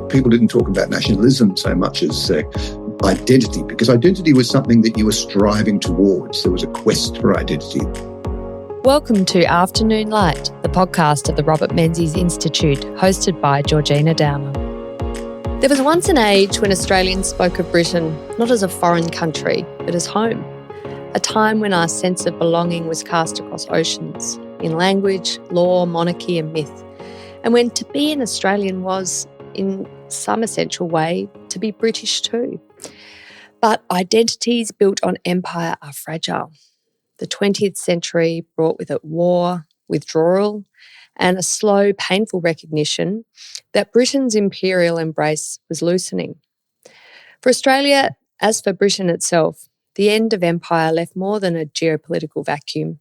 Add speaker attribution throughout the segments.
Speaker 1: people didn't talk about nationalism so much as identity, because identity was something that you were striving towards. There was a quest for identity.
Speaker 2: Welcome to Afternoon Light, the podcast of the Robert Menzies Institute, hosted by Georgina Downer. There was once an age when Australians spoke of Britain not as a foreign country, but as home. A time when our sense of belonging was cast across oceans, in language, law, monarchy and myth, and when to be an Australian was, in some essential way, to be British too. But identities built on empire are fragile. The 20th century brought with it war, withdrawal, and a slow, painful recognition that Britain's imperial embrace was loosening. For Australia, as for Britain itself, the end of empire left more than a geopolitical vacuum.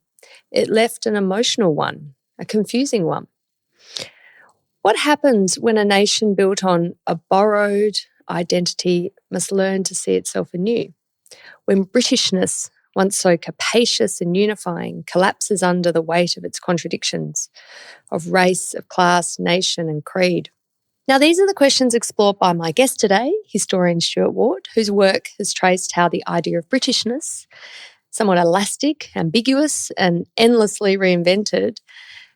Speaker 2: It left an emotional one, a confusing one. What happens when a nation built on a borrowed identity must learn to see itself anew? When Britishness, once so capacious and unifying, collapses under the weight of its contradictions of race, of class, nation and creed? Now, these are the questions explored by my guest today, historian Stuart Ward, whose work has traced how the idea of Britishness, somewhat elastic, ambiguous and endlessly reinvented,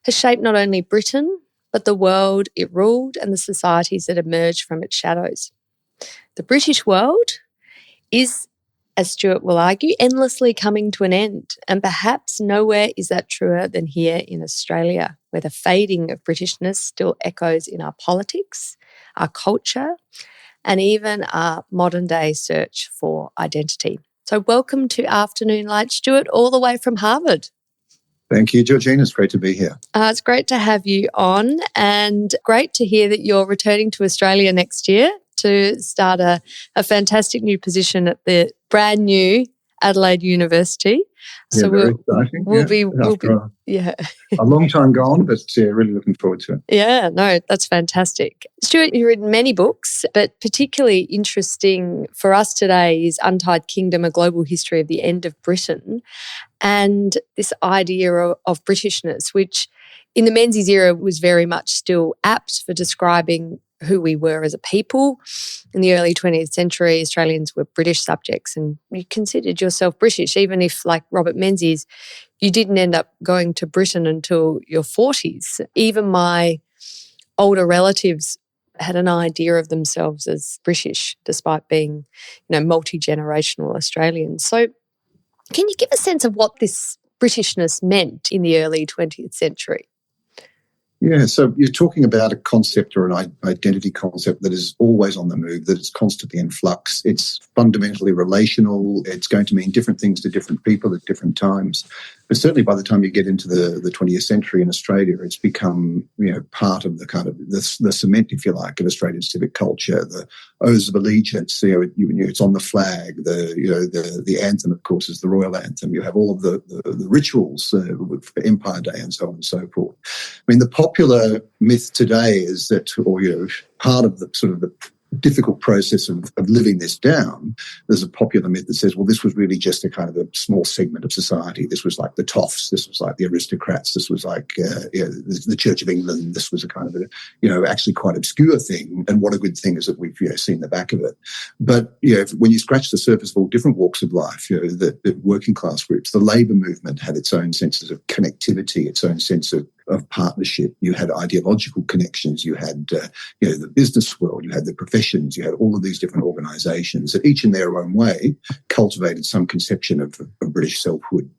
Speaker 2: has shaped not only Britain, but the world it ruled and the societies that emerged from its shadows. The British world is, as Stuart will argue, endlessly coming to an end, and perhaps nowhere is that truer than here in Australia, where the fading of Britishness still echoes in our politics, our culture, and even our modern-day search for identity. So welcome to Afternoon Light, Stuart, all the way from Harvard.
Speaker 1: Thank you, Georgina. It's great to be here.
Speaker 2: It's great to have you on, and great to hear that you're returning to Australia next year to start a fantastic new position at the brand new Adelaide University.
Speaker 1: So very exciting.
Speaker 2: We'll be
Speaker 1: a long time gone, but really looking forward to it.
Speaker 2: Yeah, no, that's fantastic. Stuart, you've written many books, but particularly interesting for us today is Untied Kingdom, A Global History of the End of Britain, and this idea of Britishness, which in the Menzies era was very much still apt for describing who we were as a people. In the early 20th century, Australians were British subjects and you considered yourself British, even if, like Robert Menzies, you didn't end up going to Britain until your 40s. Even my older relatives had an idea of themselves as British, despite being, multi-generational Australians. So can you give a sense of what this Britishness meant in the early 20th century?
Speaker 1: Yeah, so you're talking about a concept or an identity concept that is always on the move, that is constantly in flux. It's fundamentally relational. It's going to mean different things to different people at different times. But certainly by the time you get into the 20th century in Australia, it's become part of the kind of the cement, if you like, of Australian civic culture. The oaths of allegiance, it's on the flag. The anthem, of course, is the royal anthem. You have all of the rituals for Empire Day and so on and so forth. I mean, the popular myth today is that, part of the sort of the difficult process of living this down, there's a popular myth that says, well, this was really just a kind of a small segment of society. This was like the toffs. This was like the aristocrats. This was like the Church of England. This was a kind of actually quite obscure thing. And what a good thing is that we've seen the back of it. But when you scratch the surface of all different walks of life, the working class groups, the labour movement had its own senses of connectivity, its own sense of partnership. You had ideological connections. You had the business world. You had the professions. You had all of these different organisations that each in their own way cultivated some conception of British selfhood.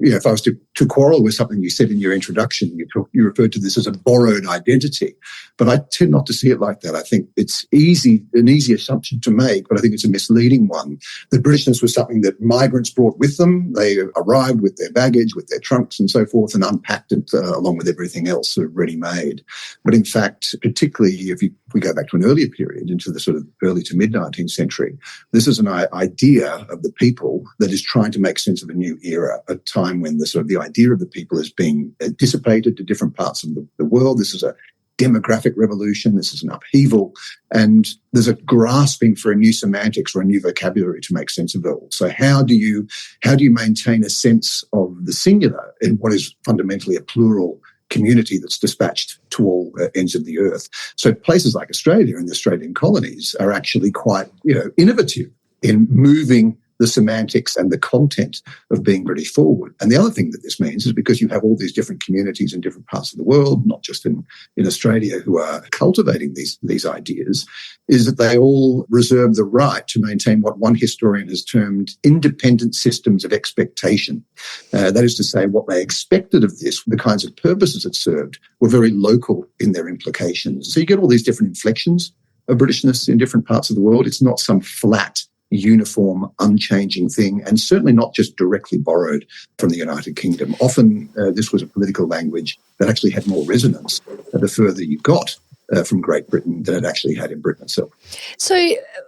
Speaker 1: If I was to quarrel with something you said in your introduction, you referred to this as a borrowed identity, but I tend not to see it like that. I think it's an easy assumption to make, but I think it's a misleading one. That Britishness was something that migrants brought with them. They arrived with their baggage, with their trunks and so forth, and unpacked it along with everything else sort of ready-made. But in fact, particularly if we go back to an earlier period, into the sort of early to mid-19th century, this is an idea of the people that is trying to make sense of a new era, a time when the idea of the people is being dissipated to different parts of the world. This is a demographic revolution. This is an upheaval. And there's a grasping for a new semantics or a new vocabulary to make sense of it all. So how do you maintain a sense of the singular in what is fundamentally a plural community that's dispatched to all ends of the earth. So places like Australia and the Australian colonies are actually quite, innovative in moving the semantics and the content of being British forward. And the other thing that this means is because you have all these different communities in different parts of the world, not just in Australia, who are cultivating these ideas, is that they all reserve the right to maintain what one historian has termed independent systems of expectation. That is to say, what they expected of this, the kinds of purposes it served, were very local in their implications. So you get all these different inflections of Britishness in different parts of the world. It's not some flat, uniform, unchanging thing, and certainly not just directly borrowed from the United Kingdom. Often this was a political language that actually had more resonance the further you got from Great Britain than it actually had in Britain itself.
Speaker 2: So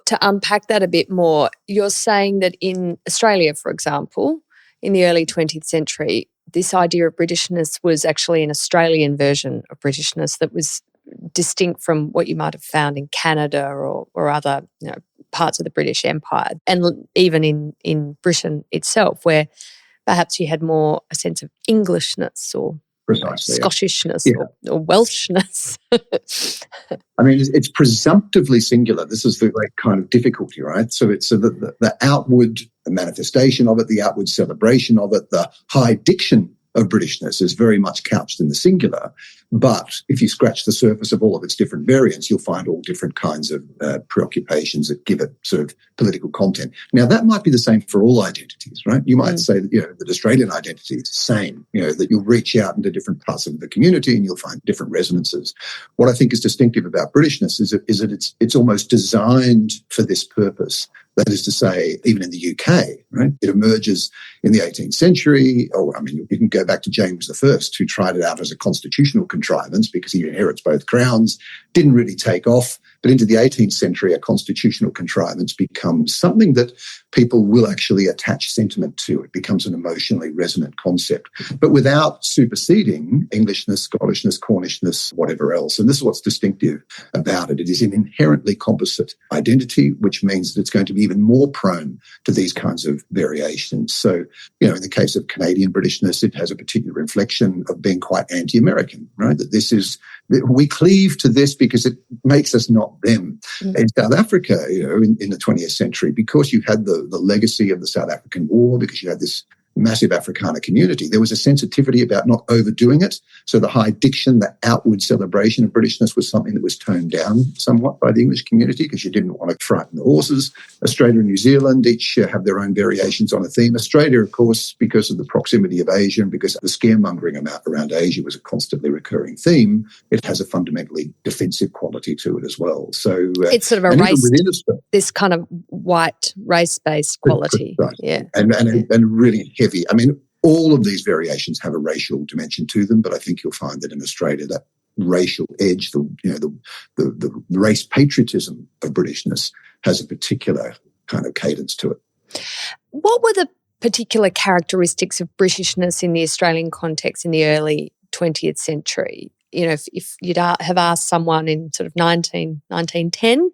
Speaker 2: to unpack that a bit more, you're saying that in Australia, for example, in the early 20th century, this idea of Britishness was actually an Australian version of Britishness that was distinct from what you might have found in Canada or other parts of the British Empire, and even in Britain itself, where perhaps you had more a sense of Englishness or
Speaker 1: Precisely,
Speaker 2: Scottishness or Welshness.
Speaker 1: I mean, it's presumptively singular. This is the great kind of difficulty, right? So the outward manifestation of it, the outward celebration of it, the high diction of Britishness is very much couched in the singular. But if you scratch the surface of all of its different variants, you'll find all different kinds of preoccupations that give it sort of political content. Now, that might be the same for all identities, right? You might say that, that Australian identity is the same, that you'll reach out into different parts of the community and you'll find different resonances. What I think is distinctive about Britishness is that it's almost designed for this purpose. That is to say, even in the UK, right? It emerges in the 18th century. You can go back to James I, who tried it out as a constitutional contrivance because he inherits both crowns, didn't really take off. But into the 18th century, a constitutional contrivance becomes something that people will actually attach sentiment to. It becomes an emotionally resonant concept, but without superseding Englishness, Scottishness, Cornishness, whatever else. And this is what's distinctive about it. It is an inherently composite identity, which means that it's going to be even more prone to these kinds of variations. So, in the case of Canadian Britishness, it has a particular inflection of being quite anti-American, right? That we cleave to this because it makes us not them. Mm-hmm. In South Africa, in the 20th century, because you had the legacy of the South African War, because you had this massive Afrikaner community, there was a sensitivity about not overdoing it. So the high diction, the outward celebration of Britishness was something that was toned down somewhat by the English community because you didn't want to frighten the horses. Australia and New Zealand each have their own variations on a theme. Australia, of course, because of the proximity of Asia and because the scaremongering around Asia was a constantly recurring theme, it has a fundamentally defensive quality to it as well. So
Speaker 2: it's sort of a race, this kind of white race-based quality.
Speaker 1: Right.
Speaker 2: Yeah.
Speaker 1: And really heavy. I mean, all of these variations have a racial dimension to them, but I think you'll find that in Australia, that racial edge, the race patriotism of Britishness has a particular kind of cadence to it.
Speaker 2: What were the particular characteristics of Britishness in the Australian context in the early 20th century? If you'd have asked someone in sort of 1910,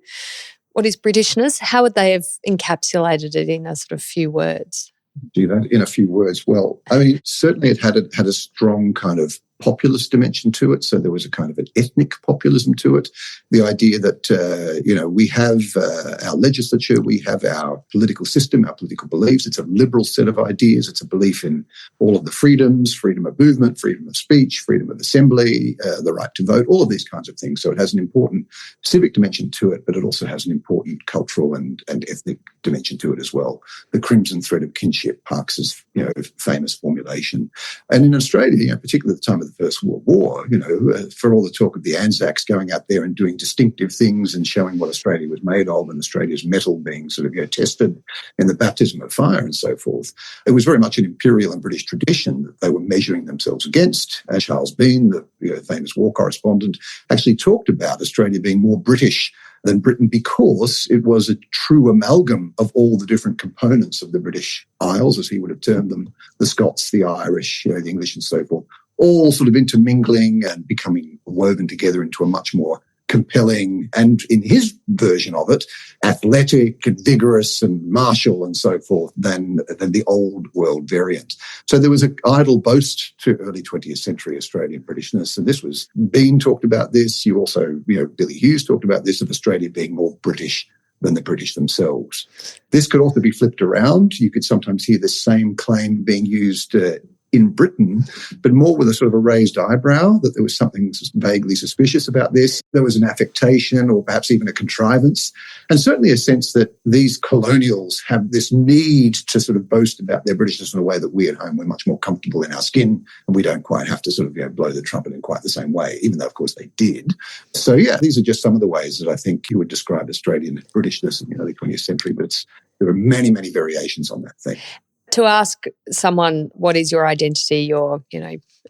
Speaker 2: what is Britishness? How would they have encapsulated it in a sort of few words?
Speaker 1: Do that in a few words. Well, I mean, certainly it had a strong kind of populist dimension to it. So there was a kind of an ethnic populism to it. The idea that, we have our legislature, we have our political system, our political beliefs. It's a liberal set of ideas. It's a belief in all of the freedoms, freedom of movement, freedom of speech, freedom of assembly, the right to vote, all of these kinds of things. So it has an important civic dimension to it, but it also has an important cultural and ethnic dimension to it as well. The crimson thread of kinship, Parks's, famous formulation. And in Australia, particularly at the time of the First World War, for all the talk of the Anzacs going out there and doing distinctive things and showing what Australia was made of and Australia's mettle being sort of tested in the baptism of fire and so forth, it was very much an imperial and British tradition that they were measuring themselves against. Charles Bean, the famous war correspondent, actually talked about Australia being more British than Britain because it was a true amalgam of all the different components of the British Isles, as he would have termed them, the Scots, the Irish, the English and so forth, all sort of intermingling and becoming woven together into a much more compelling, and in his version of it, athletic and vigorous and martial and so forth than the old world variant. So there was an idle boast to early 20th century Australian Britishness, and this was Bean talked about this. You also, Billy Hughes talked about this, of Australia being more British than the British themselves. This could also be flipped around. You could sometimes hear the same claim being used in Britain, but more with a sort of a raised eyebrow, that there was something vaguely suspicious about this. There was an affectation or perhaps even a contrivance, and certainly a sense that these colonials have this need to sort of boast about their Britishness in a way that we at home, we're much more comfortable in our skin and we don't quite have to sort of blow the trumpet in quite the same way, even though, of course, they did. So, these are just some of the ways that I think you would describe Australian Britishness in the early 20th century, but there are many, many variations on that thing.
Speaker 2: To ask someone, what is your identity, your,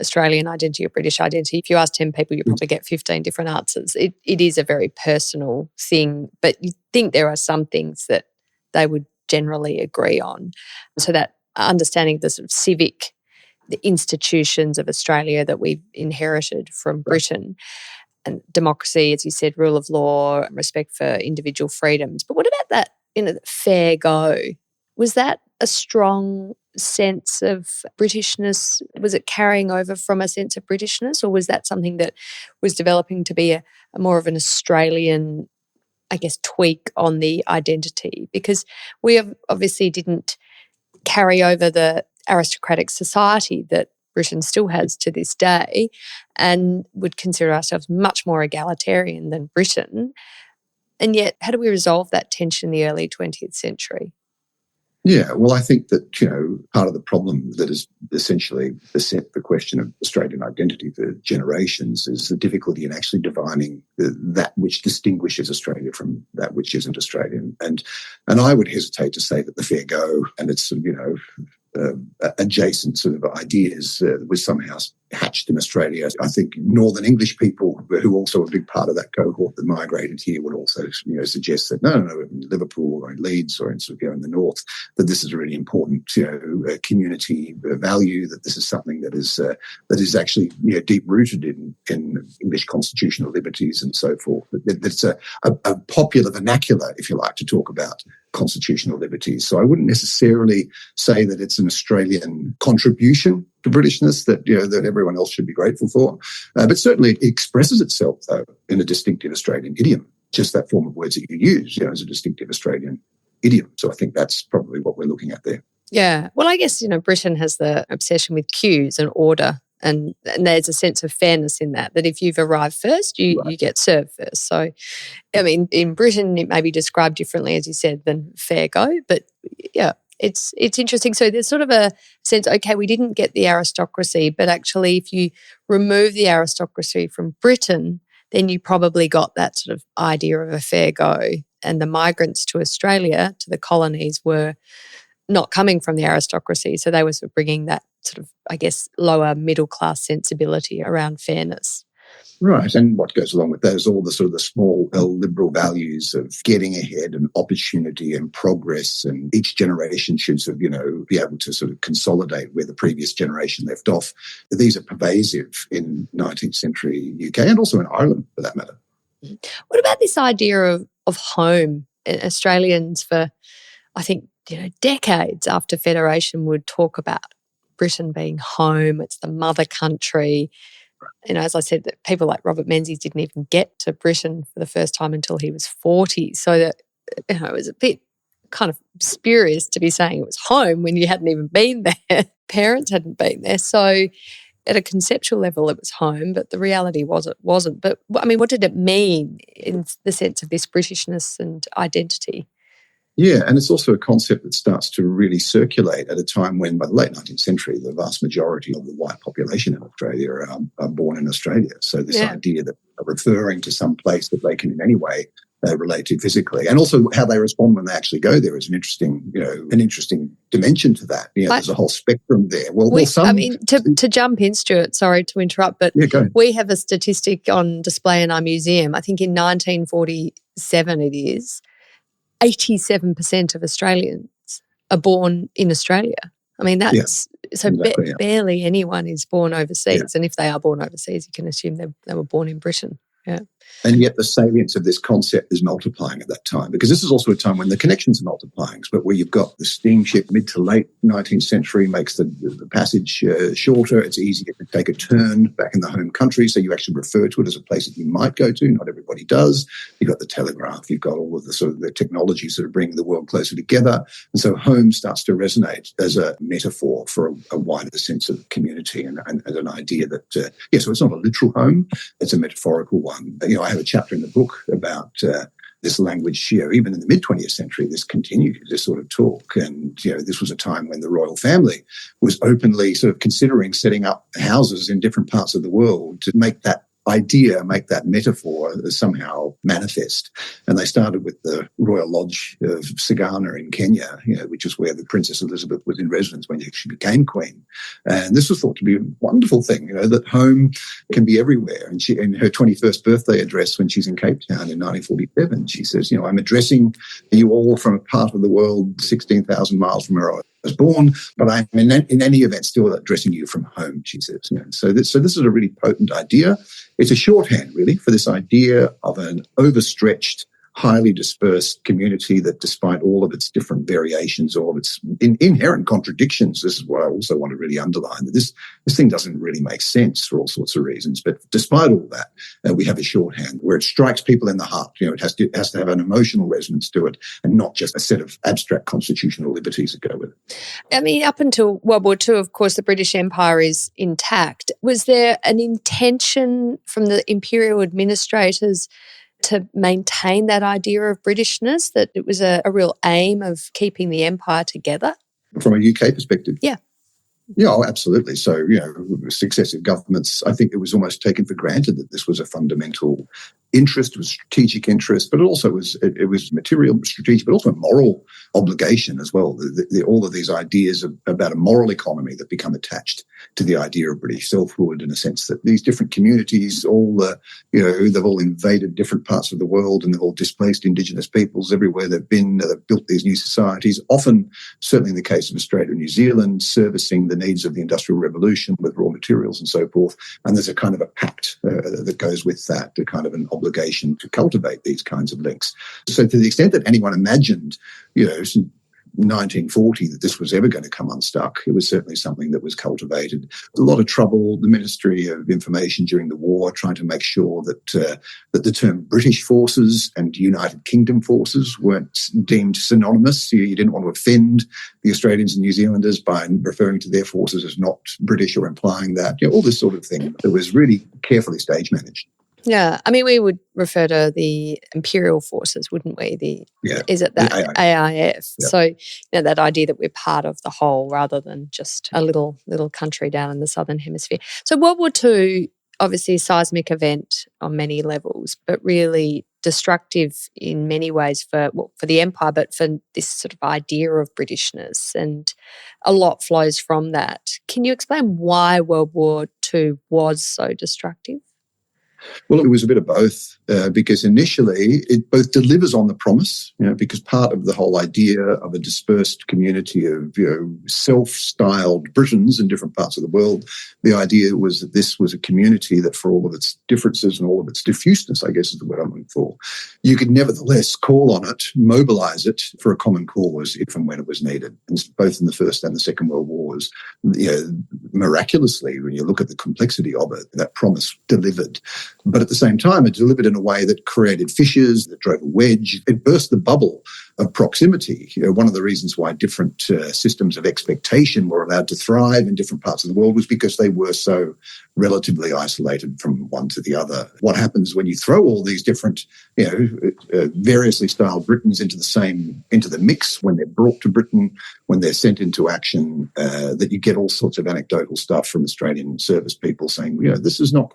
Speaker 2: Australian identity or British identity, if you ask 10 people, you probably get 15 different answers. It is a very personal thing, but you think there are some things that they would generally agree on. So that understanding the sort of civic, the institutions of Australia that we've inherited from Britain, and democracy, as you said, rule of law, respect for individual freedoms. But what about that, fair go? Was that a strong sense of Britishness? Was it carrying over from a sense of Britishness, or was that something that was developing to be a more of an Australian, I guess, tweak on the identity? Because we obviously didn't carry over the aristocratic society that Britain still has to this day, and would consider ourselves much more egalitarian than Britain. And yet, how do we resolve that tension in the early 20th century?
Speaker 1: Yeah, well, I think that, part of the problem that has essentially beset the question of Australian identity for generations is the difficulty in actually defining that which distinguishes Australia from that which isn't Australian. And I would hesitate to say that the fair go and its sort of, adjacent sort of ideas was somehow hatched in Australia. I think Northern English people, who also a big part of that cohort that migrated here, would also suggest that no, in Liverpool or in Leeds or in in the north, that this is a really important community value, that this is something that is actually deep rooted in English constitutional liberties and so forth. That it's a popular vernacular, if you like, to talk about constitutional liberties. So I wouldn't necessarily say that it's an Australian contribution to Britishness that that everyone else should be grateful for, but certainly it expresses itself though in a distinctive Australian idiom. Just that form of words that you use, as a distinctive Australian idiom. So I think that's probably what we're looking at there.
Speaker 2: Yeah, well, I guess Britain has the obsession with queues and order, and there's a sense of fairness in that if you've arrived first, you get served first. So, I mean, in Britain it may be described differently, as you said, than fair go, but yeah. It's interesting. So there's sort of a sense, okay, we didn't get the aristocracy, but actually if you remove the aristocracy from Britain, then you probably got that sort of idea of a fair go. And the migrants to Australia, to the colonies, were not coming from the aristocracy. So they were sort of bringing that sort of, I guess, lower middle class sensibility around fairness.
Speaker 1: Right, and what goes along with that is all the sort of the small liberal values of getting ahead and opportunity and progress, and each generation should sort of, be able to sort of consolidate where the previous generation left off. These are pervasive in 19th century UK and also in Ireland, for that matter.
Speaker 2: What about this idea of home? Australians for, I think, decades after Federation would talk about Britain being home, it's the mother country. As I said, that people like Robert Menzies didn't even get to Britain for the first time until he was 40. So that it was a bit kind of spurious to be saying it was home when you hadn't even been there. Parents hadn't been there. So at a conceptual level, it was home, but the reality was it wasn't. But I mean, what did it mean in the sense of this Britishness and identity?
Speaker 1: Yeah, and it's also a concept that starts to really circulate at a time when, by the late 19th century, the vast majority of the white population in Australia are born in Australia. So this idea that they're referring to some place that they can in any way relate to physically, and also how they respond when they actually go there is an interesting dimension to that. There's a whole spectrum there.
Speaker 2: To jump in, Stuart, sorry to interrupt, but we have a statistic on display in our museum. I think in 1947 it is. 87% of Australians are born in Australia. I mean, that's barely anyone is born overseas. Yeah. And if they are born overseas, you can assume they were born in Britain. Yeah.
Speaker 1: And yet the salience of this concept is multiplying at that time, because this is also a time when the connections are multiplying, but where you've got the steamship mid to late 19th century makes the passage shorter. It's easier to take a turn back in the home country, so you actually refer to it as a place that you might go to. Not everybody does. You've got the telegraph. You've got all of the sort of the technologies that are bringing the world closer together. And so home starts to resonate as a metaphor for a wider sense of community and an idea that, so it's not a literal home, it's a metaphorical one. I have a chapter in the book about this language, even in the mid-20th century, this continued, this sort of talk. And, this was a time when the royal family was openly sort of considering setting up houses in different parts of the world to make that idea, make that metaphor somehow manifest. And they started with the Royal Lodge of Sagana in Kenya, which is where the Princess Elizabeth was in residence when she became queen. And this was thought to be a wonderful thing, that home can be everywhere. And she, in her 21st birthday address when she's in Cape Town in 1947, she says, I'm addressing you all from a part of the world 16,000 miles from where I was born, but I'm in any event still addressing you from home, she says. So this is a really potent idea. It's a shorthand, really, for this idea of an overstretched, highly dispersed community that, despite all of its different variations, all of its inherent contradictions, this is what I also want to really underline, that this thing doesn't really make sense for all sorts of reasons. But despite all that, we have a shorthand where it strikes people in the heart. It has to have an emotional resonance to it, and not just a set of abstract constitutional liberties that go with it.
Speaker 2: I mean, up until World War II, of course, the British Empire is intact. Was there an intention from the imperial administrators to maintain that idea of Britishness, that it was a real aim of keeping the empire together?
Speaker 1: From a UK perspective?
Speaker 2: Yeah.
Speaker 1: Yeah, absolutely. So, successive governments, I think it was almost taken for granted that this was a fundamental interest, was strategic interest, but it was material, strategic, but also a moral obligation as well. All of these ideas about a moral economy that become attached to the idea of British selfhood, in a sense that these different communities, they've all invaded different parts of the world, and they've all displaced Indigenous peoples everywhere they've been. They've built these new societies, often, certainly in the case of Australia and New Zealand, servicing the needs of the Industrial Revolution with raw materials and so forth. And there's a kind of a pact that goes with that, a kind of an obligation to cultivate these kinds of links. So to the extent that anyone imagined, since 1940, that this was ever going to come unstuck, it was certainly something that was cultivated. A lot of trouble, the Ministry of Information during the war, trying to make sure that the term British forces and United Kingdom forces weren't deemed synonymous. You didn't want to offend the Australians and New Zealanders by referring to their forces as not British or implying that. All this sort of thing that was really carefully stage managed.
Speaker 2: Yeah, I mean, we would refer to the imperial forces, wouldn't we? Is it that AIF? Yeah. So that idea that we're part of the whole rather than just a little country down in the southern hemisphere. So World War II, obviously a seismic event on many levels, but really destructive in many ways for the empire, but for this sort of idea of Britishness, and a lot flows from that. Can you explain why World War II was so destructive?
Speaker 1: Well, it was a bit of both, because initially it both delivers on the promise, because part of the whole idea of a dispersed community of, self-styled Britons in different parts of the world, the idea was that this was a community that, for all of its differences and all of its diffuseness, I guess is the word I'm looking for, you could nevertheless call on it, mobilise it for a common cause if and when it was needed. And both in the First and the Second World Wars, miraculously, when you look at the complexity of it, that promise delivered. But at the same time, it delivered in a way that created fissures, that drove a wedge. It burst the bubble of proximity. One of the reasons why different systems of expectation were allowed to thrive in different parts of the world was because they were so relatively isolated from one to the other. What happens when you throw all these different, variously styled Britons into the mix, when they're brought to Britain, when they're sent into action, that you get all sorts of anecdotal stuff from Australian service people saying, this is not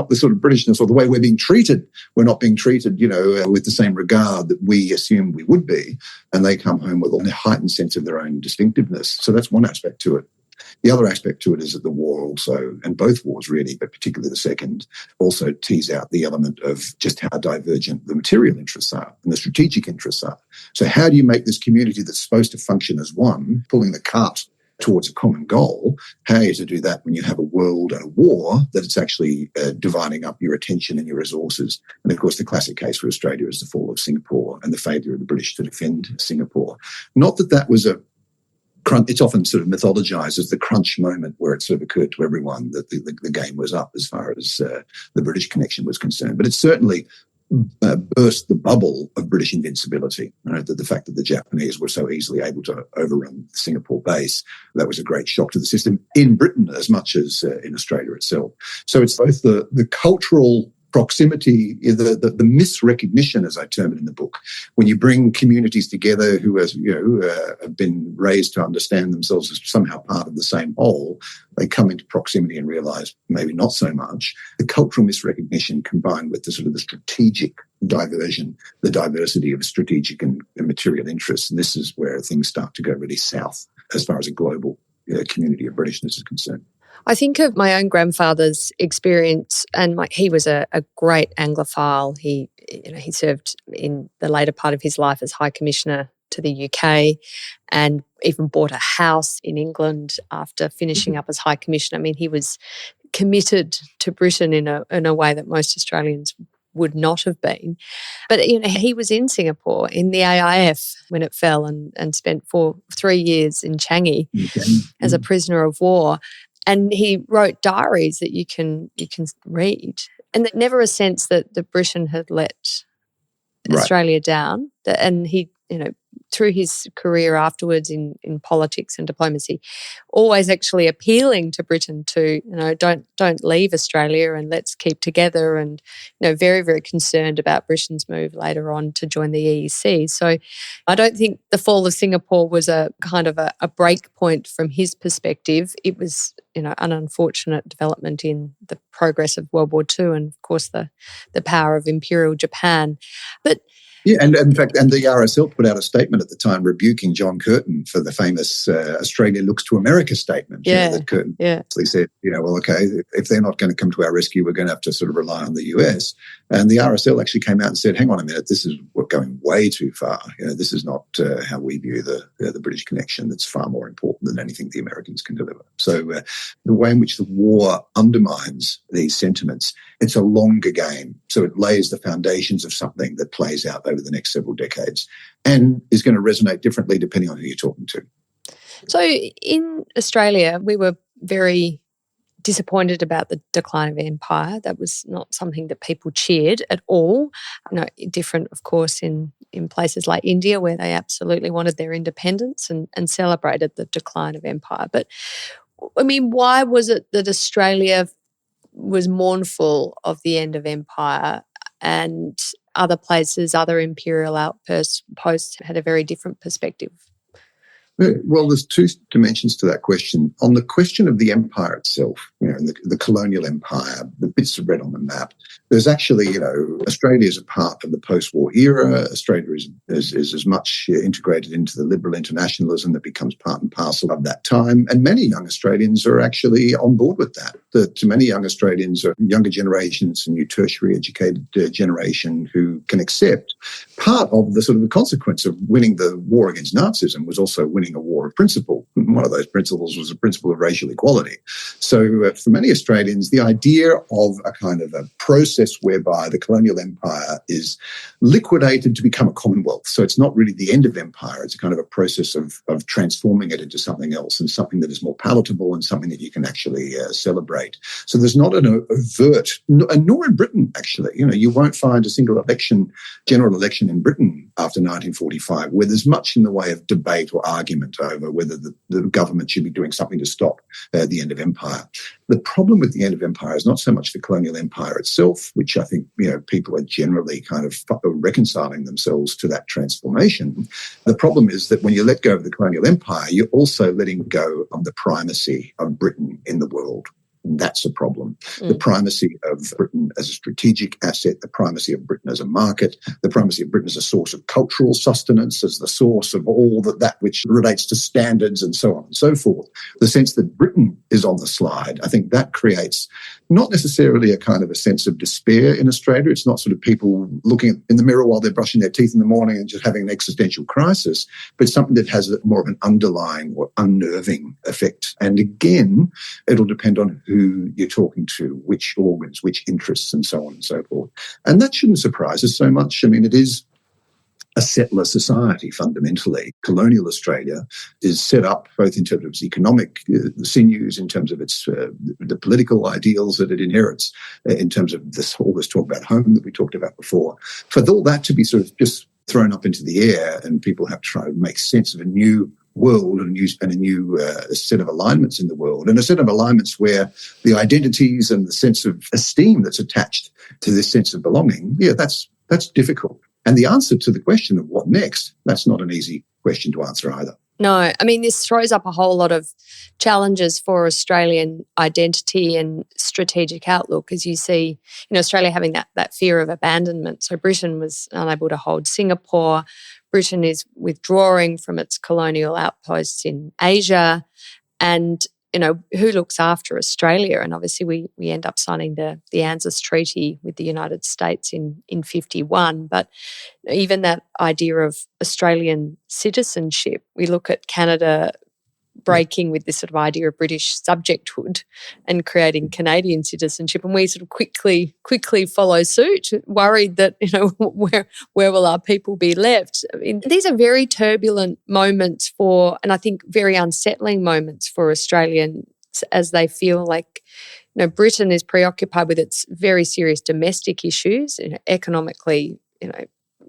Speaker 1: the sort of Britishness or the way we're being treated. We're not being treated, with the same regard that we assume we would be. And they come home with a heightened sense of their own distinctiveness. So that's one aspect to it. The other aspect to it is that the war also, and both wars really, but particularly the second, also tease out the element of just how divergent the material interests are and the strategic interests are. So how do you make this community that's supposed to function as one, pulling the cart towards a common goal, how are you to do that when you have a world and a war that it's actually dividing up your attention and your resources? And of course, the classic case for Australia is the fall of Singapore and the failure of the British to defend Singapore. Not that that was it's often sort of mythologized as the crunch moment where it sort of occurred to everyone that the game was up as far as the British connection was concerned. But it certainly burst the bubble of British invincibility. The fact that the Japanese were so easily able to overrun the Singapore base, that was a great shock to the system in Britain as much as in Australia itself. So it's both the cultural proximity, the misrecognition, as I term it in the book, when you bring communities together who have been raised to understand themselves as somehow part of the same whole, they come into proximity and realise maybe not so much. The cultural misrecognition combined with the sort of the strategic diversion, the diversity of strategic and material interests, and this is where things start to go really south as far as a global community of Britishness is concerned.
Speaker 2: I think of my own grandfather's experience, and he was a great Anglophile. He served in the later part of his life as High Commissioner to the UK and even bought a house in England after finishing up as High Commissioner. I mean, he was committed to Britain in a way that most Australians would not have been. But, he was in Singapore in the AIF when it fell and spent 3 years in Changi as a prisoner of war. And he wrote diaries that you can read. And that never a sense that Britain had let Australia down. And he, through his career afterwards in politics and diplomacy, always actually appealing to Britain to, don't leave Australia and let's keep together, and, very, very concerned about Britain's move later on to join the EEC. So I don't think the fall of Singapore was a kind of a break point from his perspective. It was, an unfortunate development in the progress of World War II and, of course, the power of Imperial Japan. But
Speaker 1: yeah, and in fact, the RSL put out a statement at the time rebuking John Curtin for the famous Australia looks to America statement. That Curtin actually said, well, okay, if they're not going to come to our rescue, we're going to have to sort of rely on the US. And the RSL actually came out and said, hang on a minute, this is going way too far. This is not how we view the British connection. That's far more important than anything the Americans can deliver. So the way in which the war undermines these sentiments, it's a longer game. So it lays the foundations of something that plays out over the next several decades and is going to resonate differently depending on who you're talking to.
Speaker 2: So in Australia, we were very disappointed about the decline of empire. That was not something that people cheered at all. Different, of course, in places like India, where they absolutely wanted their independence and celebrated the decline of empire. But, I mean, why was it that Australia was mournful of the end of empire and other places, other imperial outposts had a very different perspective?
Speaker 1: Well, there's two dimensions to that question. On the question of the empire itself, the colonial empire, the bits of red on the map, there's actually, Australia is a part of the post-war era. Australia is as much integrated into the liberal internationalism that becomes part and parcel of that time. And many young Australians are actually on board with that. To many young Australians are younger generations, a new tertiary educated generation who can accept part of the sort of the consequence of winning the war against Nazism was also winning a war of principle. One of those principles was the principle of racial equality. So for many Australians, the idea of a kind of a process whereby the colonial empire is liquidated to become a commonwealth. So it's not really the end of empire. It's a kind of a process of transforming it into something else and something that is more palatable and something that you can actually celebrate. So there's not an overt, nor in Britain, actually. You won't find a single general election in Britain after 1945 where there's much in the way of debate or argument over whether the government should be doing something to stop the end of empire. The problem with the end of empire is not so much the colonial empire itself, which I think people are generally kind of reconciling themselves to that transformation. The problem is that when you let go of the colonial empire, you're also letting go of the primacy of Britain in the world. That's a problem. The primacy of Britain as a strategic asset, the primacy of Britain as a market, the primacy of Britain as a source of cultural sustenance, as the source of all that which relates to standards and so on and so forth. The sense that Britain is on the slide, I think that creates not necessarily a kind of a sense of despair in Australia. It's not sort of people looking in the mirror while they're brushing their teeth in the morning and just having an existential crisis, but something that has more of an underlying or unnerving effect. And again, it'll depend on who you're talking to, which organs, which interests, and so on and so forth. And that shouldn't surprise us so much. I mean, it is a settler society, fundamentally. Colonial Australia is set up both in terms of its economic sinews, in terms of its the political ideals that it inherits, in terms of all this talk about home that we talked about before. For all that to be sort of just thrown up into the air and people have to try to make sense of a new world and a new set of alignments in the world, and a set of alignments where the identities and the sense of esteem that's attached to this sense of belonging, that's difficult. And the answer to the question of what next, that's not an easy question to answer either.
Speaker 2: No, I mean, this throws up a whole lot of challenges for Australian identity and strategic outlook, as you see, Australia having that fear of abandonment. So Britain was unable to hold Singapore. Britain is withdrawing from its colonial outposts in Asia. And who looks after Australia? And obviously we end up signing the ANZUS Treaty with the United States in 1951. But even that idea of Australian citizenship, we look at Canada breaking with this sort of idea of British subjecthood and creating Canadian citizenship, and we sort of quickly follow suit, worried that where will our people be left? I mean, these are very turbulent moments and I think very unsettling moments for Australians, as they feel like Britain is preoccupied with its very serious domestic issues, economically,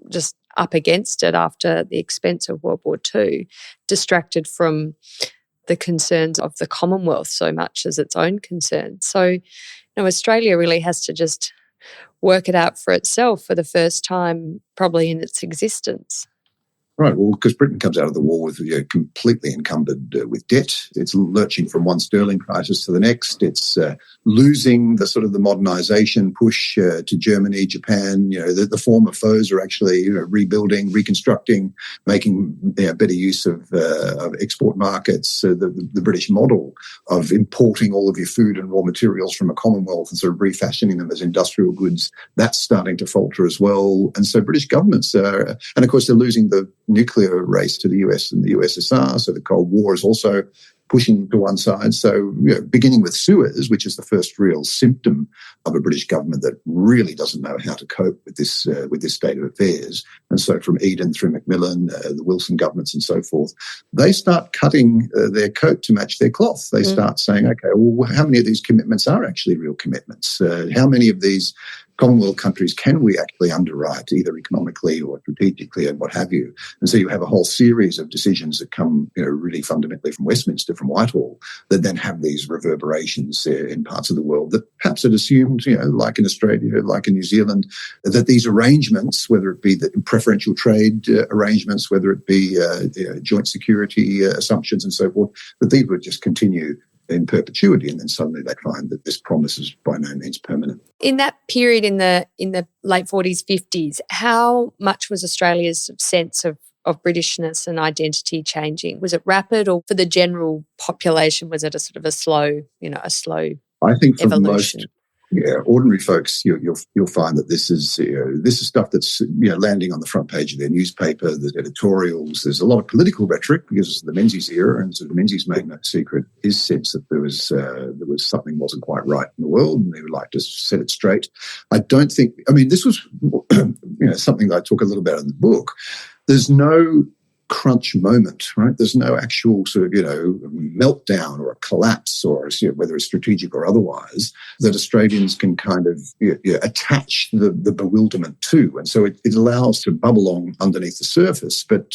Speaker 2: just up against it after the expense of World War II, distracted from the concerns of the Commonwealth so much as its own concerns. So, Australia really has to just work it out for itself for the first time probably in its existence.
Speaker 1: Right, well, because Britain comes out of the war with completely encumbered with debt. It's lurching from one sterling crisis to the next. It's losing the sort of the modernisation push to Germany, Japan. The former foes are actually rebuilding, reconstructing, making better use of export markets. The British model of importing all of your food and raw materials from a Commonwealth and sort of refashioning them as industrial goods, that's starting to falter as well. And so British governments are, and of course they're losing the nuclear race to the US and the USSR. So the Cold War is also pushing to one side. So beginning with Suez, which is the first real symptom of a British government that really doesn't know how to cope with this state of affairs. And so from Eden through Macmillan, the Wilson governments and so forth, they start cutting their coat to match their cloth. They start saying, okay, well, how many of these commitments are actually real commitments? How many of these Commonwealth countries can we actually underwrite, either economically or strategically and what have you? And so you have a whole series of decisions that come, really fundamentally from Westminster, from Whitehall, that then have these reverberations in parts of the world that perhaps had assumed, like in Australia, like in New Zealand, that these arrangements, whether it be the preferential trade arrangements, whether it be joint security assumptions and so forth, that these would just continue in perpetuity, and then suddenly they find that this promise is by no means permanent.
Speaker 2: In that period, in the late 40s, 50s, how much was Australia's sense of Britishness and identity changing? Was it rapid, or for the general population, was it a sort of a slow
Speaker 1: I think for
Speaker 2: evolution?
Speaker 1: Most ordinary folks, you'll find that this is stuff that's landing on the front page of their newspaper. There's editorials. There's a lot of political rhetoric because it's the Menzies era, and so Menzies made no secret his sense that there was something wasn't quite right in the world, and they would like to set it straight. I don't think. I mean, this was something that I talk a little about in the book. There's no crunch moment, right? There's no actual sort of, meltdown or a collapse, or whether it's strategic or otherwise, that Australians can kind of attach the bewilderment to. And so it allows to bubble along underneath the surface, but,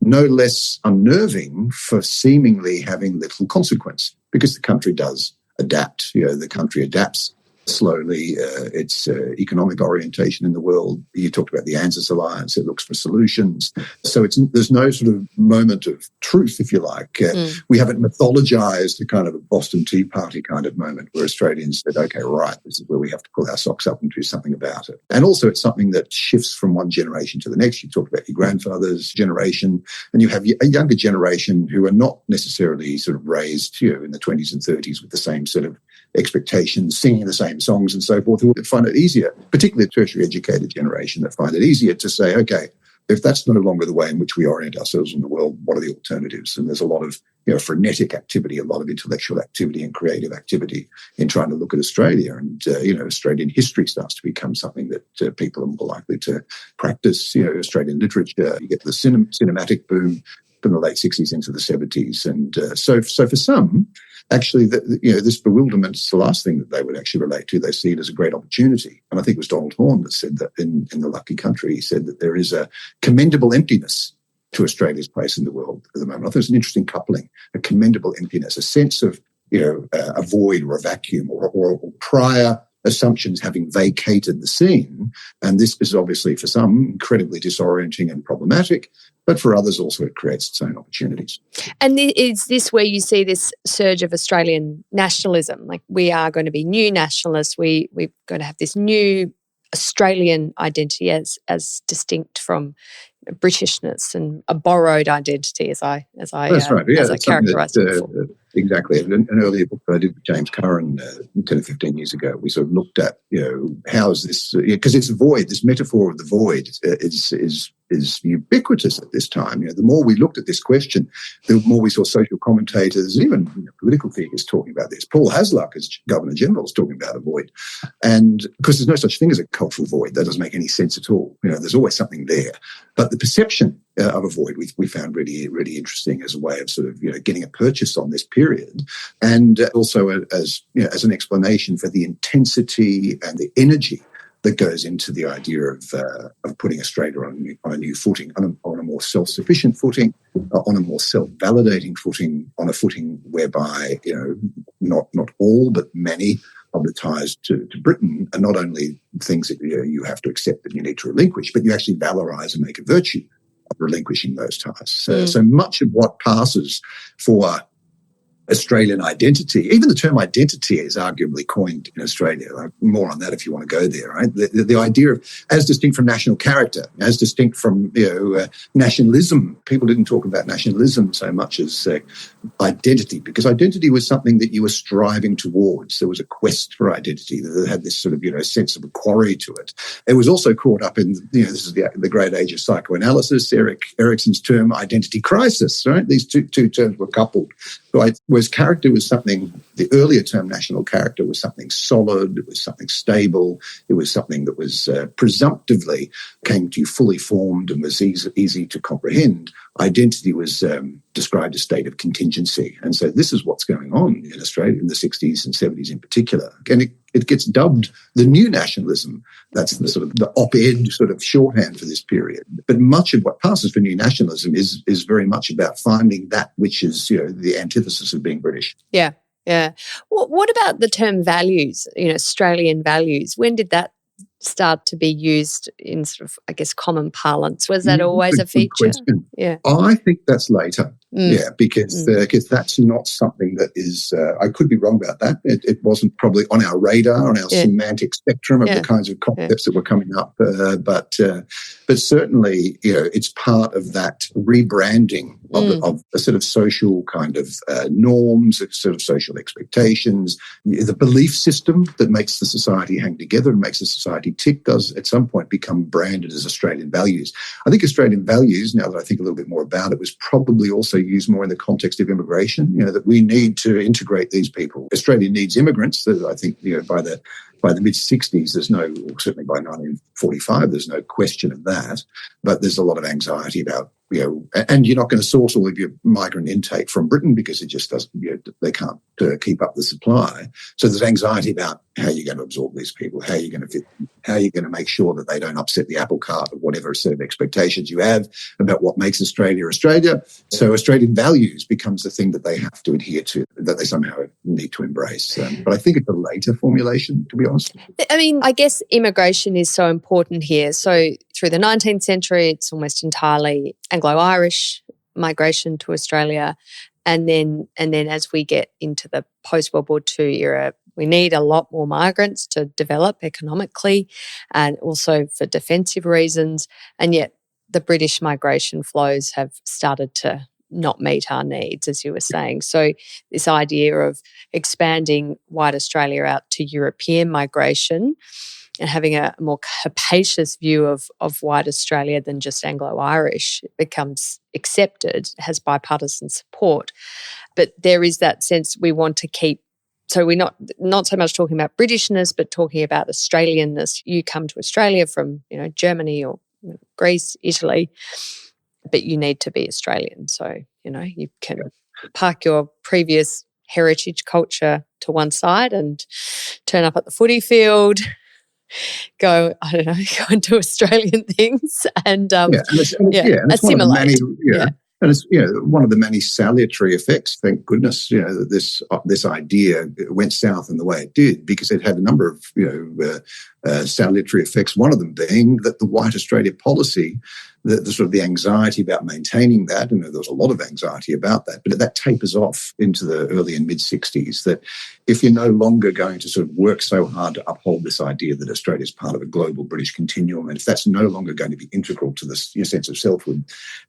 Speaker 1: no less unnerving for seemingly having little consequence, because the country does adapt. The country adapts slowly its economic orientation in the world. You talked about the ANZUS alliance. It looks for solutions. So there's no sort of moment of truth, if you like. We haven't mythologized a kind of a Boston Tea Party kind of moment where Australians said, okay, right, this is where we have to pull our socks up and do something about it. And also it's something that shifts from one generation to the next. You talked about your grandfather's generation, and you have a younger generation who are not necessarily sort of raised in the 20s and 30s with the same sort of expectations, singing the same songs and so forth, who find it easier, particularly the tertiary educated generation, that find it easier to say, okay, if that's no longer the way in which we orient ourselves in the world, what are the alternatives? And there's a lot of frenetic activity, a lot of intellectual activity and creative activity in trying to look at Australia. And, Australian history starts to become something that people are more likely to practice. Australian literature, you get the cinematic boom from the late 60s into the 70s. And so for some, actually, this bewilderment is the last thing that they would actually relate to. They see it as a great opportunity. And I think it was Donald Horne that said that in The Lucky Country. He said that there is a commendable emptiness to Australia's place in the world at the moment. I think it's an interesting coupling, a commendable emptiness, a sense of, a void or a vacuum or prior assumptions having vacated the scene. And this is obviously for some incredibly disorienting and problematic, but for others also it creates its own opportunities.
Speaker 2: And is this where you see this surge of Australian nationalism? Like, we are going to be new nationalists. We're going to have this new Australian identity as distinct from Britishness and a borrowed identity, as I characterised it before.
Speaker 1: Exactly. An earlier book that I did with James Curran 10 or 15 years ago, we sort of looked at, how is this, because it's a void, this metaphor of the void is ubiquitous at this time. The more we looked at this question, the more we saw social commentators, even political figures talking about this. Paul Hasluck, as Governor General, is talking about a void. And because there's no such thing as a cultural void, that doesn't make any sense at all. There's always something there. But the perception of a void we found really, really interesting as a way of sort of, getting a purchase on this period, and also as an explanation for the intensity and the energy that goes into the idea of putting Australia on a new footing, on a more self-sufficient footing, on a more self-validating footing, on a footing whereby, not all, but many of the ties to Britain are not only things that you have to accept that you need to relinquish, but you actually valorise and make a virtue of relinquishing those ties. So much of what passes for Australian identity, even the term identity is arguably coined in Australia. More on that if you want to go there, right? The idea of as distinct from national character, as distinct from nationalism. People didn't talk about nationalism so much as identity, because identity was something that you were striving towards. There was a quest for identity that had this sort of sense of a quarry to it. It was also caught up in this is the great age of psychoanalysis. Erickson's term identity crisis, right? These two terms were coupled. So whereas character was something, the earlier term national character was something solid, it was something stable, it was something that was presumptively came to you fully formed and was easy to comprehend. Identity was described as a state of contingency. And so this is what's going on in Australia in the 60s and 70s in particular. And it gets dubbed the new nationalism. That's the sort of the op-ed sort of shorthand for this period. But much of what passes for new nationalism is very much about finding that which is, the antithesis of being British.
Speaker 2: Yeah, yeah. What about the term values, Australian values? When did that start to be used in sort of, I guess, common parlance? Was that always a feature?
Speaker 1: Question.
Speaker 2: Yeah.
Speaker 1: I think that's later. Because that's not something that is, I could be wrong about that. It wasn't probably on our radar, on our semantic spectrum of the kinds of concepts that were coming up. But certainly, it's part of that rebranding of a sort of social kind of norms, a sort of social expectations. The belief system that makes the society hang together and makes the society tick does at some point become branded as Australian values. I think Australian values, now that I think a little bit more about it, was probably also used more in the context of immigration, that we need to integrate these people. Australia needs immigrants. I think, by the mid-60s, there's no, certainly by 1945, there's no question of that. But there's a lot of anxiety about, and you're not going to source all of your migrant intake from Britain because it just doesn't, they can't keep up the supply. So there's anxiety about how you're going to absorb these people, how you're going to fit, how you're going to make sure that they don't upset the apple cart of whatever set of expectations you have about what makes Australia Australia. So Australian values becomes the thing that they have to adhere to, that they somehow need to embrace. But I think it's a later formulation, to be honest.
Speaker 2: I mean, I guess immigration is so important here. So through the 19th century, it's almost entirely Anglo-Irish migration to Australia. And then as we get into the post-World War II era, we need a lot more migrants to develop economically and also for defensive reasons. And yet the British migration flows have started to not meet our needs, as you were saying. So this idea of expanding white Australia out to European migration and having a more capacious view of white Australia than just Anglo-Irish becomes accepted, has bipartisan support. But there is that sense we want to keep, so we're not so much talking about Britishness, but talking about Australianness. You come to Australia from, Germany or Greece, Italy, but you need to be Australian. So, you can park your previous heritage culture to one side and turn up at the footy field, go and do Australian things and assimilate.
Speaker 1: And it's one of the many salutary effects. Thank goodness, that this idea went south in the way it did, because it had a number of salutary effects. One of them being that the White Australia policy, the sort of the anxiety about maintaining that, and there was a lot of anxiety about that, but that tapers off into the early and mid-60s, that if you're no longer going to sort of work so hard to uphold this idea that Australia is part of a global British continuum, and if that's no longer going to be integral to this your sense of selfhood,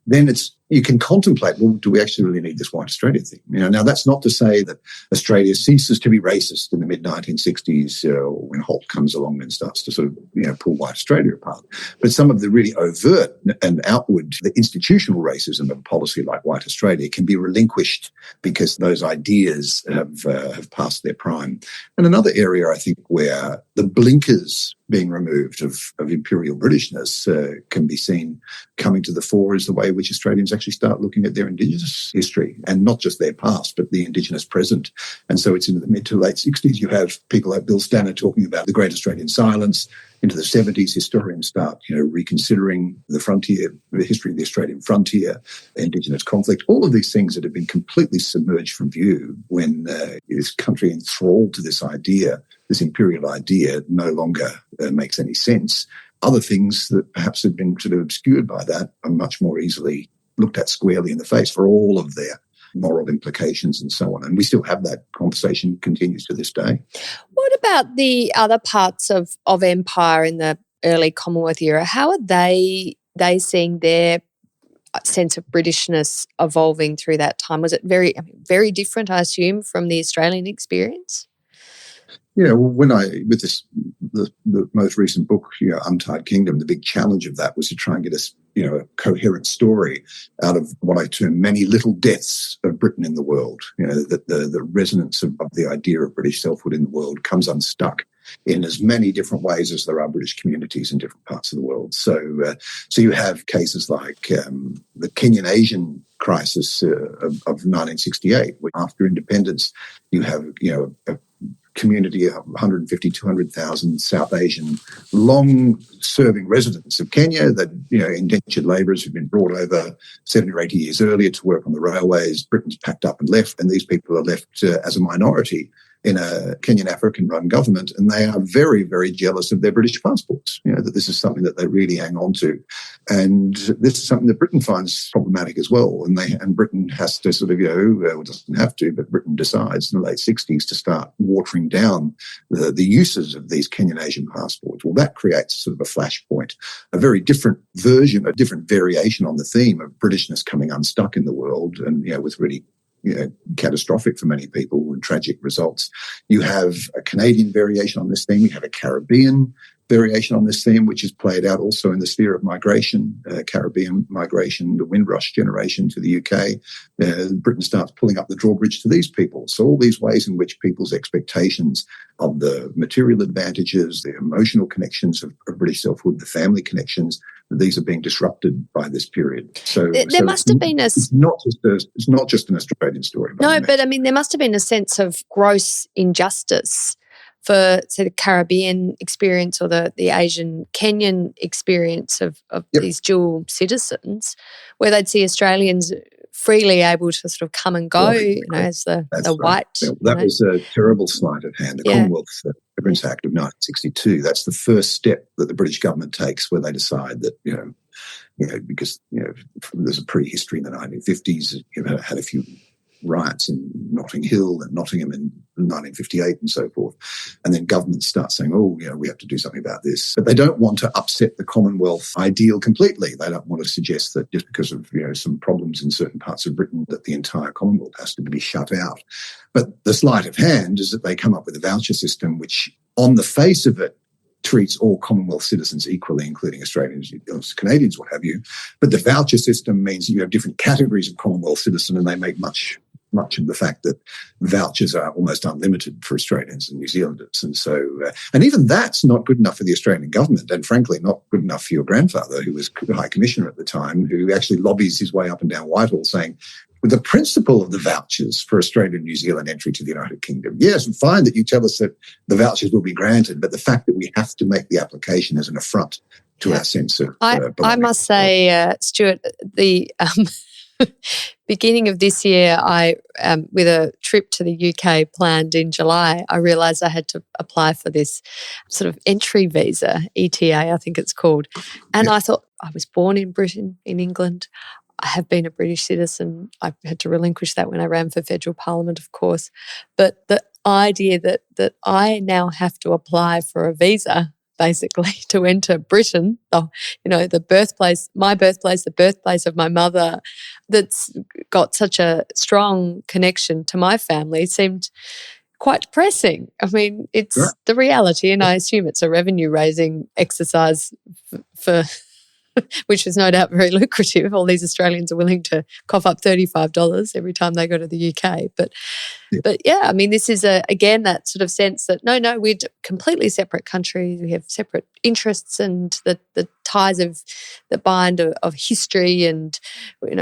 Speaker 1: then you can contemplate, well, do we actually really need this white Australia thing? Now that's not to say that Australia ceases to be racist in the mid-1960s when Holt comes along and starts to sort of pull white Australia apart. But some of the really overt and outward, the institutional racism of a policy like white Australia can be relinquished because those ideas have passed their prime. And another area, I think, where the blinkers being removed of imperial Britishness can be seen coming to the fore is the way in which Australians actually start looking at their Indigenous history, and not just their past, but the Indigenous present. And so it's into the mid to late 60s, you have people like Bill Stanner talking about the Great Australian Silence. Into the 70s, historians start, reconsidering the frontier, the history of the Australian frontier, Indigenous conflict, all of these things that have been completely submerged from view when this country enthralled to this idea, this imperial idea, no longer makes any sense. Other things that perhaps have been sort of obscured by that are much more easily looked at squarely in the face for all of their moral implications and so on. And we still have that conversation continues to this day.
Speaker 2: What about the other parts of empire in the early Commonwealth era? How are they seeing their sense of Britishness evolving through that time? Was it very different, I assume, from the Australian experience?
Speaker 1: Yeah, well, the most recent book, Untied Kingdom, the big challenge of that was to try and get a coherent story out of what I term many little deaths of Britain in the world. That the resonance of the idea of British selfhood in the world comes unstuck in as many different ways as there are British communities in different parts of the world. So you have cases like the Kenyan Asian crisis of 1968, where after independence, you have a community of 150, 200,000 South Asian long-serving residents of Kenya, that indentured labourers who've been brought over 70 or 80 years earlier to work on the railways. Britain's packed up and left, and these people are left as a minority in a Kenyan African-run government, and they are very, very jealous of their British passports, that this is something that they really hang on to. And this is something that Britain finds problematic as well. And Britain has to sort of, doesn't have to, but Britain decides in the late 60s to start watering down the uses of these Kenyan Asian passports. Well, that creates sort of a flashpoint, a very different version, a different variation on the theme of Britishness coming unstuck in the world, and, with really catastrophic for many people and tragic results. You have a Canadian variation on this theme. You have a Caribbean variation on this theme, which is played out also in the sphere of migration, Caribbean migration, the Windrush generation to the UK. Britain starts pulling up the drawbridge to these people. So all these ways in which people's expectations of the material advantages, the emotional connections of British selfhood, the family connections, these are being disrupted by this period. So
Speaker 2: there must have been
Speaker 1: it's not just an Australian story.
Speaker 2: No, but I mean, there must have been a sense of gross injustice for, say, the Caribbean experience or the Asian Kenyan experience of these dual citizens, where they'd see Australians freely able to sort of come and go, as the white.
Speaker 1: That was a terrible sleight of hand. The Commonwealth Immigrants Act of 1962. That's the first step that the British government takes, where they decide that because there's a prehistory in the 1950s. You've had a few riots in Notting Hill and Nottingham in 1958 and so forth. And then governments start saying, we have to do something about this. But they don't want to upset the Commonwealth ideal completely. They don't want to suggest that just because of some problems in certain parts of Britain that the entire Commonwealth has to be shut out. But the sleight of hand is that they come up with a voucher system which, on the face of it, treats all Commonwealth citizens equally, including Australians, Canadians, what have you. But the voucher system means you have different categories of Commonwealth citizen, and they make much of the fact that vouchers are almost unlimited for Australians and New Zealanders. And so, and even that's not good enough for the Australian government, and frankly, not good enough for your grandfather, who was High Commissioner at the time, who actually lobbies his way up and down Whitehall saying, with the principle of the vouchers for Australia and New Zealand entry to the United Kingdom. Yes, fine that you tell us that the vouchers will be granted, but the fact that we have to make the application is an affront to our sense of belonging.
Speaker 2: I must say, Stuart, the beginning of this year, I with a trip to the UK planned in July, I realised I had to apply for this sort of entry visa, ETA, I think it's called. And I thought, I was born in Britain, in England. I have been a British citizen. I had to relinquish that when I ran for federal parliament, of course. But the idea that I now have to apply for a visa, basically, to enter Britain, the birthplace, my birthplace, the birthplace of my mother, that's got such a strong connection to my family, seemed quite depressing. I mean, it's the reality, and I assume it's a revenue-raising exercise for which is no doubt very lucrative. All these Australians are willing to cough up $35 every time they go to the UK. But I mean, this is, again, that sort of sense that, no, we're completely separate countries. We have separate interests, and the ties that bind of history and,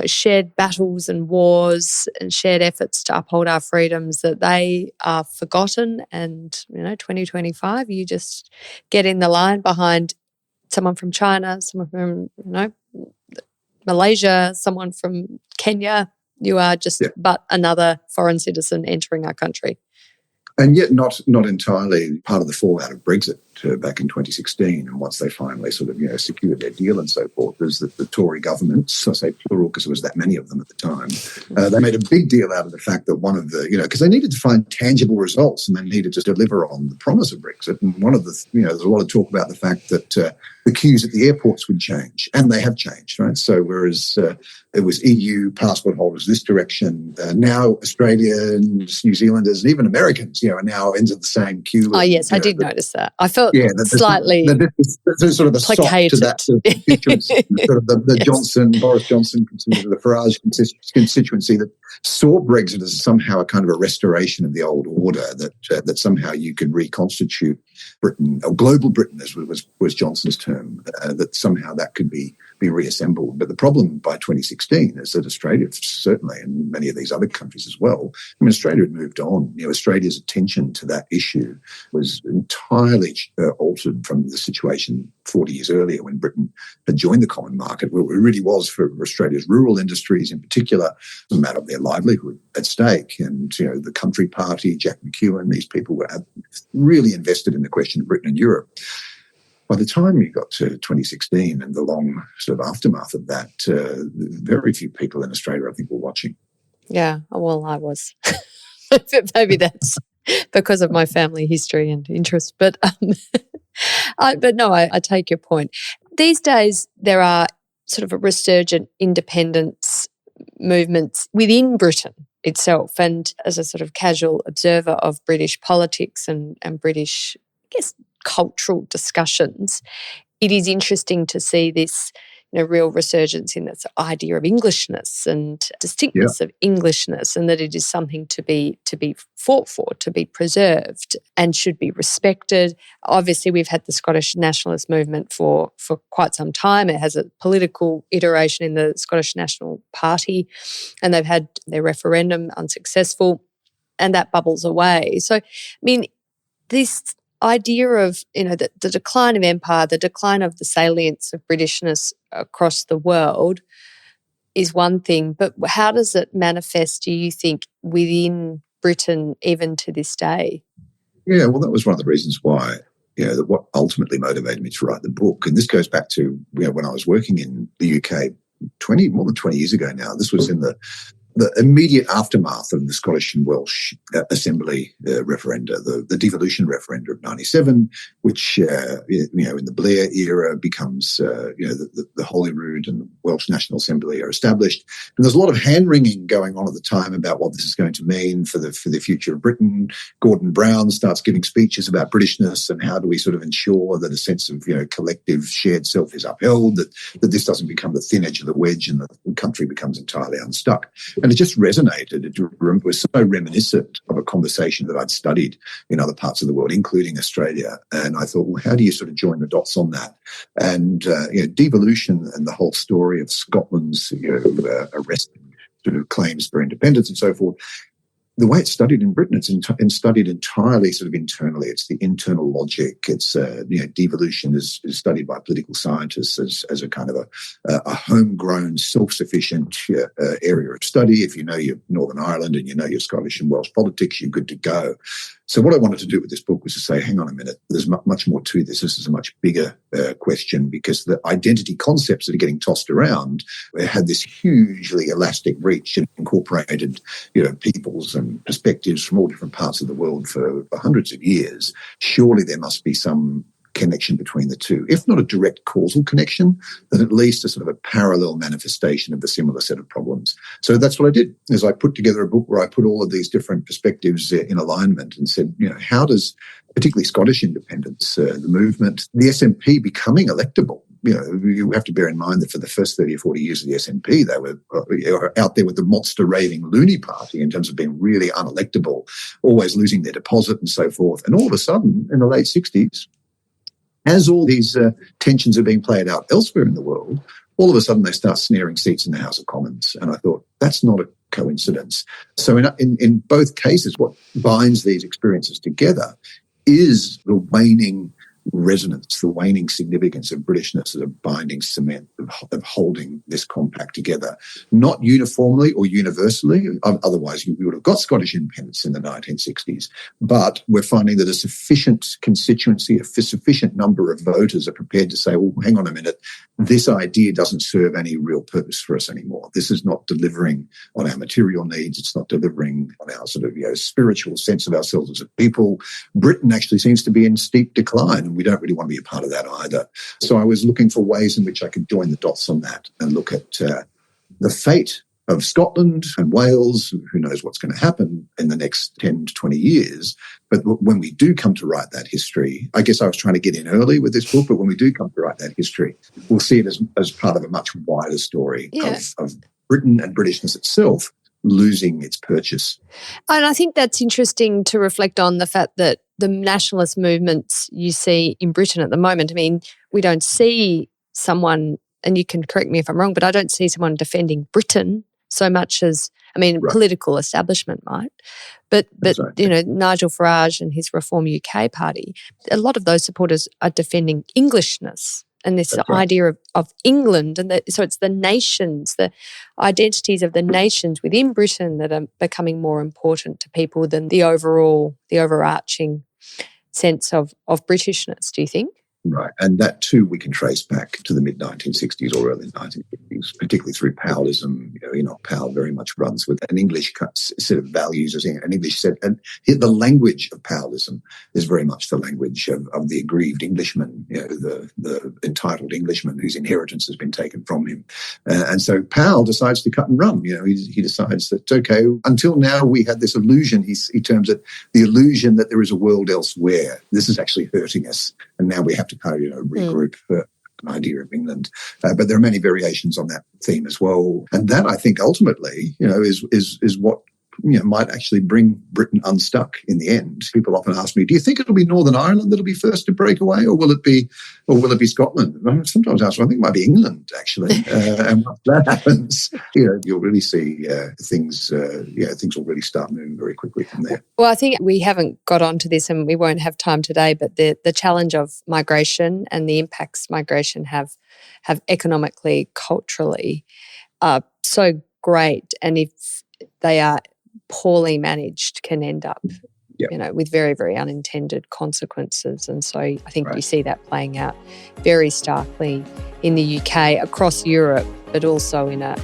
Speaker 2: shared battles and wars and shared efforts to uphold our freedoms, that they are forgotten. And, 2025, you just get in the line behind someone from China, someone from, Malaysia, someone from Kenya. You are just but another foreign citizen entering our country.
Speaker 1: And yet not entirely part of the fallout of Brexit back in 2016. And once they finally sort of, secured their deal and so forth, is that the Tory governments, I say plural because there was that many of them at the time, they made a big deal out of the fact that one of the, because they needed to find tangible results and they needed to deliver on the promise of Brexit. And one of the, there's a lot of talk about the fact that the queues at the airports would change, and they have changed, right? So whereas it was EU passport holders this direction, now Australians, New Zealanders, and even Americans, are now into the same queue.
Speaker 2: Oh, yes, I did notice that. I felt slightly
Speaker 1: there's sort of a
Speaker 2: placated
Speaker 1: to that constituency, sort of the Boris Johnson, the Farage constituency that saw Brexit as somehow a kind of a restoration of the old order, that somehow you could reconstitute Britain, or global Britain, as was Johnson's term, that somehow that could be reassembled. But the problem by 2016 is that Australia, certainly, and many of these other countries as well, Australia had moved on. Australia's attention to that issue was entirely altered from the situation 40 years earlier when Britain had joined the common market, where it really was for Australia's rural industries in particular a matter of their livelihood at stake. And, the Country Party, Jack McEwen, these people were really invested in the question of Britain and Europe. By the time you got to 2016 and the long sort of aftermath of that, very few people in Australia, I think, were watching.
Speaker 2: Yeah, well, I was. Maybe that's because of my family history and interest. But I take your point. These days, there are sort of a resurgent independence movements within Britain itself. And as a sort of casual observer of British politics and British, I guess, cultural discussions, it is interesting to see this real resurgence in this idea of Englishness and distinctness of Englishness, and that it is something to be fought for, to be preserved, and should be respected. Obviously, we've had the Scottish nationalist movement for quite some time. It has a political iteration in the Scottish National Party, and they've had their referendum unsuccessful, and that bubbles away. So, I mean, this idea of, the decline of empire, the decline of the salience of Britishness across the world is one thing, but how does it manifest, do you think, within Britain even to this day?
Speaker 1: Yeah, well, that was one of the reasons why, what ultimately motivated me to write the book. And this goes back to, when I was working in the UK more than 20 years ago now. This was in the the immediate aftermath of the Scottish and Welsh Assembly referenda, the devolution referenda of 97, which, in the Blair era becomes, the Holyrood and the Welsh National Assembly are established. And there's a lot of hand-wringing going on at the time about what this is going to mean for the future of Britain. Gordon Brown starts giving speeches about Britishness and how do we sort of ensure that a sense of, collective shared self is upheld, that this doesn't become the thin edge of the wedge and the country becomes entirely unstuck. And it just resonated. It was so reminiscent of a conversation that I'd studied in other parts of the world, including Australia. And I thought, well, how do you sort of join the dots on that? And, devolution and the whole story of Scotland's, arresting sort of claims for independence and so forth, the way it's studied in Britain, it's studied entirely sort of internally. It's the internal logic. It's, devolution is studied by political scientists as a kind of a homegrown, self-sufficient area of study. If you know your Northern Ireland and you know your Scottish and Welsh politics, you're good to go. So what I wanted to do with this book was to say, hang on a minute, there's much more to this. This is a much bigger question, because the identity concepts that are getting tossed around had this hugely elastic reach and incorporated, peoples and perspectives from all different parts of the world for hundreds of years. Surely there must be some connection between the two, if not a direct causal connection, then at least a sort of a parallel manifestation of the similar set of problems. So that's what I did, is I put together a book where I put all of these different perspectives in alignment and said, how does particularly Scottish independence, the movement, the SNP becoming electable? You have to bear in mind that for the first 30 or 40 years of the SNP, they were out there with the monster raving loony party in terms of being really unelectable, always losing their deposit and so forth. And all of a sudden, in the late 60s, as all these tensions are being played out elsewhere in the world, all of a sudden they start snaring seats in the House of Commons. And I thought, that's not a coincidence. So in both cases, what binds these experiences together is the waning resonance, the waning significance of Britishness as a binding cement of holding this compact together, not uniformly or universally. Otherwise, we would have got Scottish independence in the 1960s. But we're finding that a sufficient constituency, a sufficient number of voters are prepared to say, well, hang on a minute, this idea doesn't serve any real purpose for us anymore. This is not delivering on our material needs. It's not delivering on our sort of spiritual sense of ourselves as a people. Britain actually seems to be in steep decline, and we don't really want to be a part of that either. So I was looking for ways in which I could join the dots on that and look at the fate of Scotland and Wales. Who knows what's going to happen in the next 10 to 20 years. But when we do come to write that history, I guess I was trying to get in early with this book, but when we do come to write that history, we'll see it as part of a much wider story of Britain and Britishness itself losing its purchase.
Speaker 2: And I think that's interesting to reflect on the fact that the nationalist movements you see in Britain at the moment, I mean, we don't see someone, and you can correct me if I'm wrong, but I don't see someone defending Britain so much as, right. Political establishment might. But right. Nigel Farage and his Reform UK party, a lot of those supporters are defending Englishness and this idea of England. And so it's the nations, the identities of the nations within Britain that are becoming more important to people than the overarching sense of Britishness, do you think?
Speaker 1: Right. And that too we can trace back to the mid-1960s or early 1950s, particularly through Powellism. Powell very much runs with an English set of values, an English set. And the language of Powellism is very much the language of the aggrieved Englishman, the entitled Englishman whose inheritance has been taken from him. And so Powell decides to cut and run. He decides that, okay, until now we had this illusion, he terms it the illusion that there is a world elsewhere. This is actually hurting us. And now we have to kind of regroup an idea of England. But there are many variations on that theme as well. And that, I think, ultimately, is what might actually bring Britain unstuck in the end. People often ask me, do you think it'll be Northern Ireland that'll be first to break away, or will it be Scotland? And I sometimes ask, I think it might be England, actually. And once that happens, you'll really see things will really start moving very quickly from there.
Speaker 2: Well, I think we haven't got onto this and we won't have time today, but the challenge of migration and the impacts migration have economically, culturally are so great. And if they are poorly managed, can end up with very, very unintended consequences. And so I think you see that playing out very starkly in the UK, across Europe, but also in a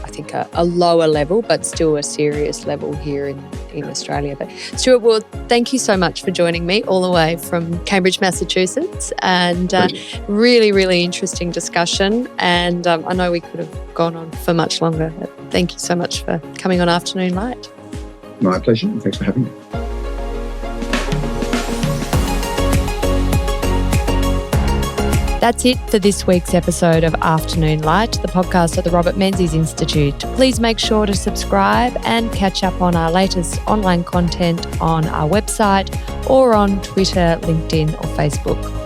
Speaker 2: lower level, but still a serious level here in Australia. But Stuart Ward, thank you so much for joining me all the way from Cambridge, Massachusetts, and really, really interesting discussion. And I know we could have gone on for much longer, but thank you so much for coming on Afternoon Light.
Speaker 1: My pleasure. Thanks for having me.
Speaker 2: That's it for this week's episode of Afternoon Light, the podcast at the Robert Menzies Institute. Please make sure to subscribe and catch up on our latest online content on our website or on Twitter, LinkedIn or Facebook.